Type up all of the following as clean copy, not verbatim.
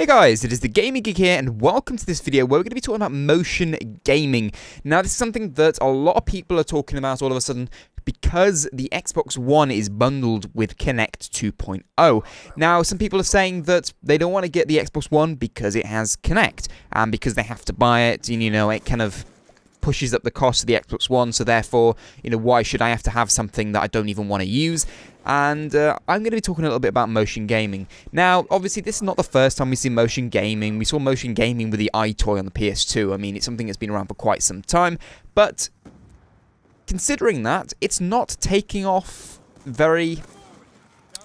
Hey guys, it is the Gaming Geek here, and welcome to this video where we're going to be talking about motion gaming. Now, this is something that a lot of people are talking about all of a sudden because the Xbox One is bundled with Kinect 2.0. Now, some people are saying that they don't want to get the Xbox One because it has Kinect, and because they have to buy it, and it kind of pushes up the cost of the Xbox One, so therefore, why should I have to have something that I don't even want to use? And I'm going to be talking a little bit about motion gaming. Now, obviously, this is not the first time we see motion gaming. We saw motion gaming with the iToy on the PS2. I mean, it's something that's been around for quite some time. But considering that, it's not taking off very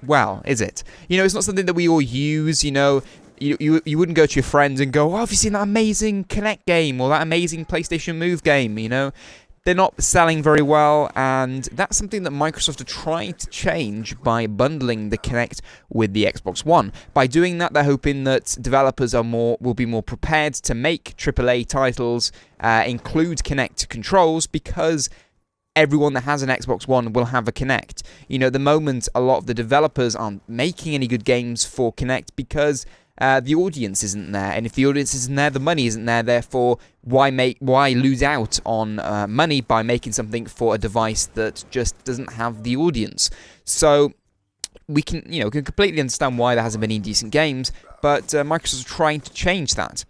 well, is it? It's not something that we all use, You wouldn't go to your friends and go, oh, have you seen that amazing Kinect game or that amazing PlayStation Move game, They're not selling very well, and that's something that Microsoft are trying to change by bundling the Kinect with the Xbox One. By doing that, they're hoping that developers will be more prepared to make AAA titles include Kinect controls, because everyone that has an Xbox One will have a Kinect. At the moment, a lot of the developers aren't making any good games for Kinect because the audience isn't there, and if the audience isn't there, the money isn't there. Therefore, why lose out on money by making something for a device that just doesn't have the audience? So we can completely understand why there hasn't been any decent games, but Microsoft is trying to change that.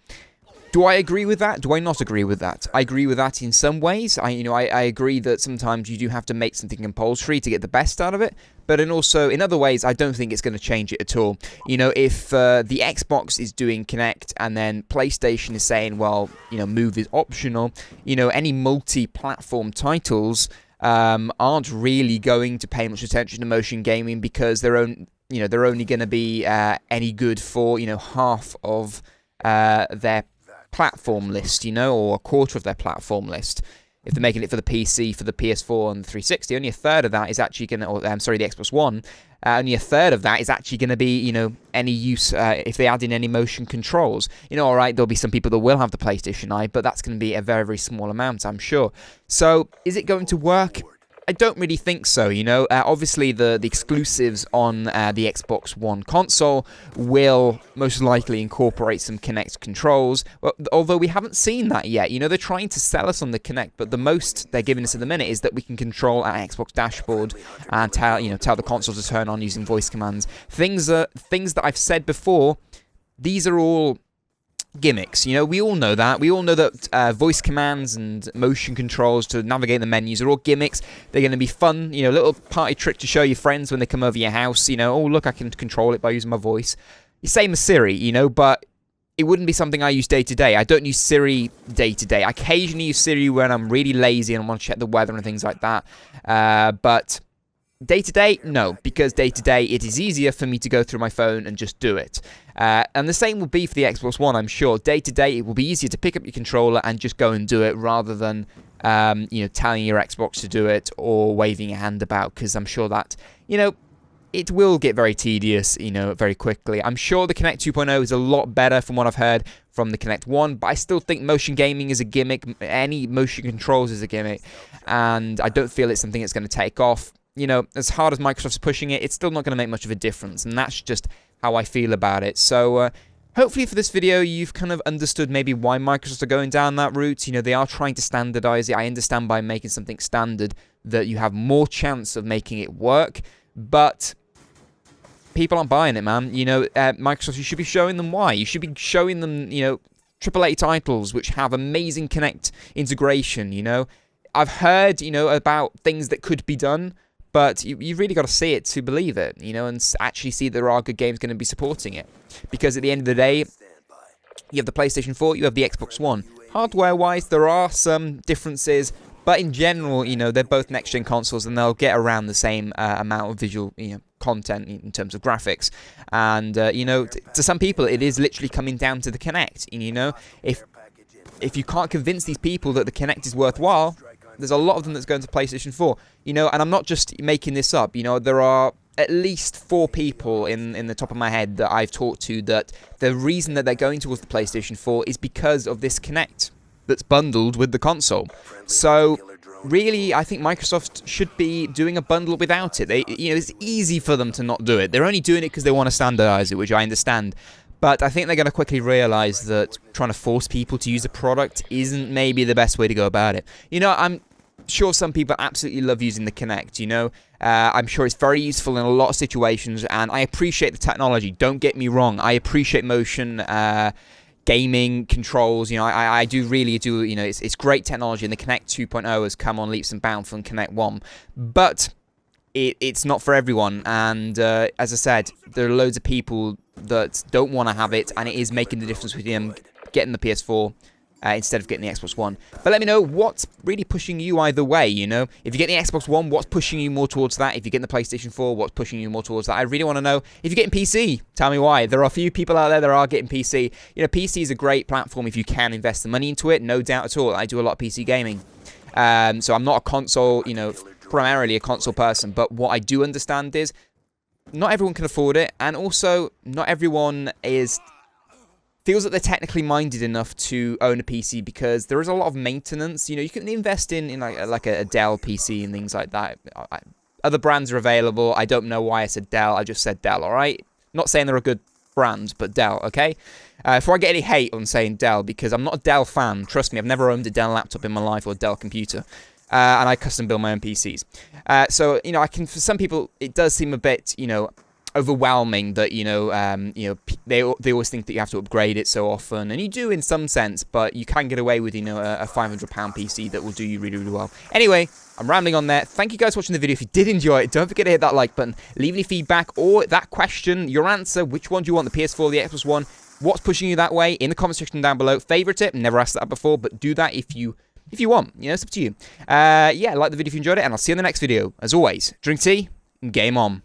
Do I agree with that? Do I not agree with that? I agree with that in some ways. I agree that sometimes you do have to make something compulsory to get the best out of it. But in other ways, I don't think it's going to change it at all. If the Xbox is doing Kinect and then PlayStation is saying, well, Move is optional, any multi-platform titles aren't really going to pay much attention to motion gaming because they're only going to be any good for, half of their platform list, or a quarter of their platform list. If they're making it for the PC, for the PS4 and the 360, only a third of that is actually going to, the Xbox One, only a third of that is actually going to be, any use if they add in any motion controls. Alright, there'll be some people that will have the PlayStation Eye, but that's going to be a very, very small amount, I'm sure. So, is it going to work? I don't really think so, obviously the exclusives on the Xbox One console will most likely incorporate some Kinect controls, although we haven't seen that yet. They're trying to sell us on the Kinect, but the most they're giving us at the minute is that we can control our Xbox dashboard and tell the console to turn on using voice commands. Things that I've said before, these are all gimmicks. We all know that. We all know that voice commands and motion controls to navigate the menus are all gimmicks. They're going to be fun, little party trick to show your friends when they come over your house. Oh, look, I can control it by using my voice. Same as Siri, but it wouldn't be something I use day to day. I don't use Siri day to day. I occasionally use Siri when I'm really lazy and I want to check the weather and things like that. But day to day, no, because day to day it is easier for me to go through my phone and just do it. And the same will be for the Xbox One, I'm sure. Day to day, it will be easier to pick up your controller and just go and do it rather than, telling your Xbox to do it or waving your hand about, because I'm sure that, it will get very tedious, very quickly. I'm sure the Kinect 2.0 is a lot better from what I've heard from the Kinect 1, but I still think motion gaming is a gimmick. Any motion controls is a gimmick, and I don't feel it's something that's going to take off. As hard as Microsoft's pushing it, it's still not going to make much of a difference, and that's just how I feel about it. So, hopefully for this video, you've kind of understood maybe why Microsoft are going down that route. They are trying to standardize it. I understand by making something standard that you have more chance of making it work, but people aren't buying it, man. Microsoft, you should be showing them why. You should be showing them, AAA titles which have amazing Kinect integration, I've heard, about things that could be done, but you've really got to see it to believe it, and actually see there are good games going to be supporting it. Because at the end of the day, you have the PlayStation 4, you have the Xbox One. Hardware-wise, there are some differences, but in general, they're both next-gen consoles, and they'll get around the same amount of visual, content in terms of graphics. And, to some people, it is literally coming down to the Kinect. If you can't convince these people that the Kinect is worthwhile, there's a lot of them that's going to PlayStation 4, and I'm not just making this up, there are at least 4 people in the top of my head that I've talked to that the reason that they're going towards the PlayStation 4 is because of this Kinect that's bundled with the console. So, really, I think Microsoft should be doing a bundle without it. It's easy for them to not do it. They're only doing it because they want to standardize it, which I understand. But I think they're going to quickly realize that trying to force people to use a product isn't maybe the best way to go about it. You know, I'm sure some people absolutely love using the Kinect, you know. I'm sure it's very useful in a lot of situations, and I appreciate the technology. Don't get me wrong. I appreciate motion gaming controls. You know, I do really do, you know, it's great technology, and the Kinect 2.0 has come on leaps and bounds from Kinect 1. But it's not for everyone, and as I said, there are loads of people that don't want to have it, and it is making the difference with them getting the PS4 instead of getting the Xbox One. But let me know what's really pushing you either way, you know? If you get the Xbox One, what's pushing you more towards that? If you're getting the PlayStation 4, what's pushing you more towards that? I really want to know. If you're getting PC, tell me why. There are a few people out there that are getting PC. You know, PC is a great platform if you can invest the money into it, no doubt at all. I do a lot of PC gaming. So I'm not a console, you know, primarily a console person, but what I do understand is not everyone can afford it, and also not everyone feels that they're technically minded enough to own a PC, because there is a lot of maintenance. You know, you can invest in like a Dell PC and things like that. Other brands are available. I don't know why I said Dell. I just said Dell, all right? Not saying they're a good brand, but Dell, okay? Before I get any hate on saying Dell, because I'm not a Dell fan. Trust me, I've never owned a Dell laptop in my life or a Dell computer. And I custom build my own PCs. So, you know, for some people, it does seem a bit, you know, overwhelming that, you know, they always think that you have to upgrade it so often, and you do in some sense, but you can get away with, you know, a £500 PC that will do you really, really well. Anyway, I'm rambling on there. Thank you guys for watching the video. If you did enjoy it, don't forget to hit that like button. Leave any feedback or that question, your answer, which one do you want, the PS4 or the Xbox One? What's pushing you that way? In the comment section down below. Favorite it. Never asked that before, but do that if you want. You know, it's up to you. Yeah, like the video if you enjoyed it, and I'll see you in the next video. As always, drink tea and game on.